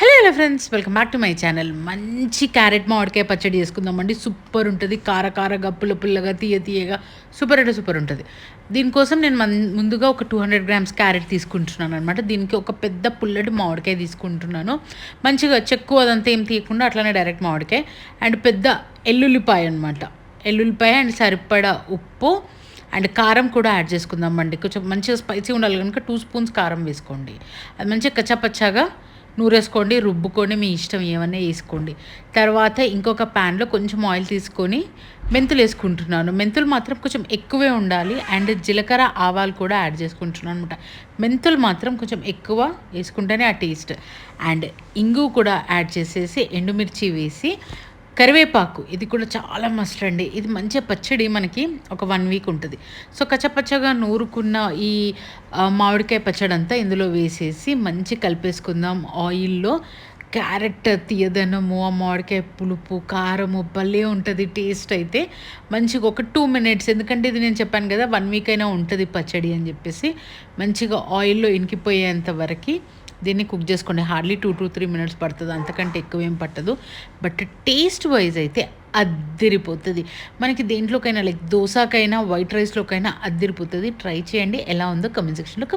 Hello friends, welcome back to my channel. మంచి carrot మామిడికాయ పచ్చడి చేసుకుందామండి. సూపర్ ఉంటుంది. కార కారగా, పుల్ల పుల్లగా, తీయగా సూపర్ అంటే సూపర్ ఉంటుంది. దీనికోసం నేను ముందుగా ఒక 200 గ్రామ్స్ క్యారెట్ తీసుకుంటున్నాను అనమాట. దీనికి ఒక పెద్ద పుల్లటి మామిడికాయ తీసుకుంటున్నాను. మంచిగా చెక్కు అదంతా ఏం తీయకుండా అట్లనే డైరెక్ట్ మామిడికాయ అండ్ పెద్ద ఎల్లుల్లిపాయ అనమాట. ఎల్లుల్లిపాయ అండ్ సరిపడా ఉప్పు అండ్ కారం కూడా యాడ్ చేసుకుందామండి. కొంచెం మంచిగా స్పైసీ ఉండాలి కనుక 2 స్పూన్స్ కారం వేసుకోండి. అది మంచిగా కచ్చాపచ్చాగా నూరేసుకోండి, రుబ్బుకొని మీ ఇష్టం ఏమన్నా వేసుకోండి. తర్వాత ఇంకొక ప్యాన్లో కొంచెం ఆయిల్ తీసుకొని మెంతులు వేసుకుంటున్నాను. మెంతులు మాత్రం కొంచెం ఎక్కువే ఉండాలి అండ్ జీలకర్ర ఆవాలు కూడా యాడ్ చేసుకుంటున్నాను అనమాట. మెంతులు మాత్రం కొంచెం ఎక్కువ వేసుకుంటేనే ఆ టేస్ట్. అండ్ ఇంగు కూడా యాడ్ చేసేసి ఎండుమిర్చి వేసి కరివేపాకు ఇది కూడా చాలా మస్ట్ అండి. ఇది మంచిగా పచ్చడి మనకి ఒక 1 వీక్ ఉంటుంది. సో కచ్చపచ్చగా నూరుకున్న ఈ మామిడికాయ పచ్చడి అంతా ఇందులో వేసేసి మంచి కలిపేసుకుందాం ఆయిల్లో. క్యారెట్ తీయదనము, ఆ మామిడికాయ పులుపు, కారము భలే ఉంటుంది టేస్ట్ అయితే. మంచిగా ఒక 2 మినిట్స్, ఎందుకంటే ఇది నేను చెప్పాను కదా 1 వీక్ అయినా ఉంటుంది పచ్చడి అని చెప్పేసి, మంచిగా ఆయిల్లో ఇనికిపోయేంత వరకు దీన్ని కుక్ చేసుకోండి. హార్డ్లీ 2 to 3 మినిట్స్ పడుతుంది, అంతకంటే ఎక్కువ ఏం పట్టదు. బట్ టేస్ట్ వైజ్ అయితే అద్దిరిపోతుంది. మనకి దేంట్లోకైనా లైక్ దోశకైనా వైట్ రైస్లోకైనా అద్దిరిపోతుంది. ట్రై చేయండి, ఎలా ఉందో కమెంట్ సెక్షన్లో